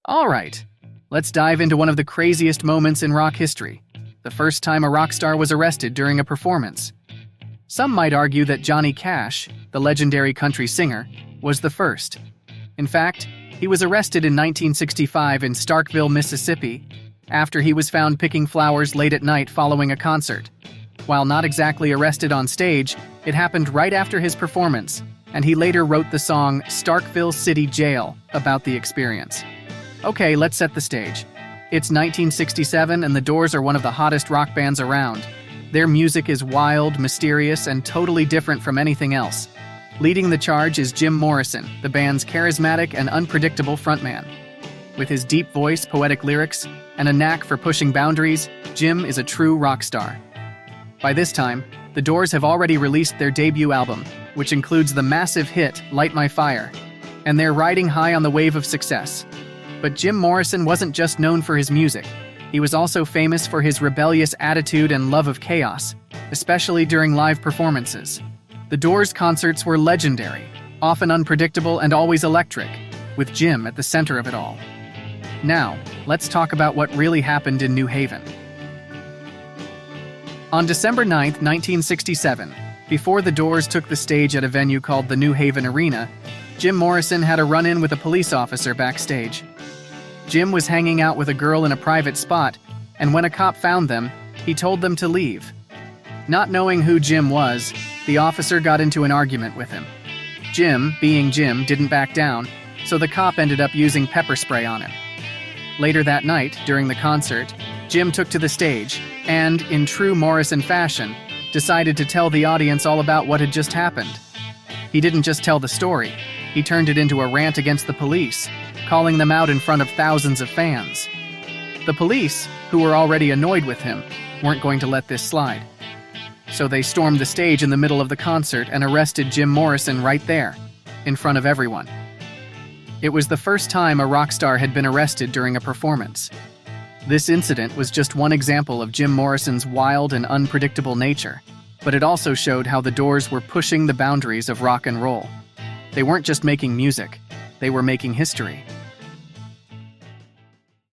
All right, let's dive into one of the craziest moments in rock history, the first time a rock star was arrested during a performance. Some might argue that Johnny Cash, the legendary country singer, was the first. In fact, he was arrested in 1965 in Starkville, Mississippi, after he was found picking flowers late at night following a concert. While not exactly arrested on stage, it happened right after his performance, and he later wrote the song Starkville City Jail about the experience. Okay, let's set the stage. It's 1967 and the Doors are one of the hottest rock bands around. Their music is wild, mysterious, and totally different from anything else. Leading the charge is Jim Morrison, the band's charismatic and unpredictable frontman. With his deep voice, poetic lyrics, and a knack for pushing boundaries, Jim is a true rock star. By this time, the Doors have already released their debut album, which includes the massive hit Light My Fire, and they're riding high on the wave of success. But Jim Morrison wasn't just known for his music. He was also famous for his rebellious attitude and love of chaos, especially during live performances. The Doors' concerts were legendary, often unpredictable and always electric, with Jim at the center of it all. Now, let's talk about what really happened in New Haven. On December 9, 1967, before the Doors took the stage at a venue called the New Haven Arena, Jim Morrison had a run-in with a police officer backstage. Jim was hanging out with a girl in a private spot, and when a cop found them, he told them to leave. Not knowing who Jim was, the officer got into an argument with him. Jim, being Jim, didn't back down, so the cop ended up using pepper spray on him. Later that night, during the concert, Jim took to the stage and, in true Morrison fashion, decided to tell the audience all about what had just happened. He didn't just tell the story, he turned it into a rant against the police, calling them out in front of thousands of fans. The police, who were already annoyed with him, weren't going to let this slide. So they stormed the stage in the middle of the concert and arrested Jim Morrison right there, in front of everyone. It was the first time a rock star had been arrested during a performance. This incident was just one example of Jim Morrison's wild and unpredictable nature, but it also showed how the Doors were pushing the boundaries of rock and roll. They weren't just making music, they were making history.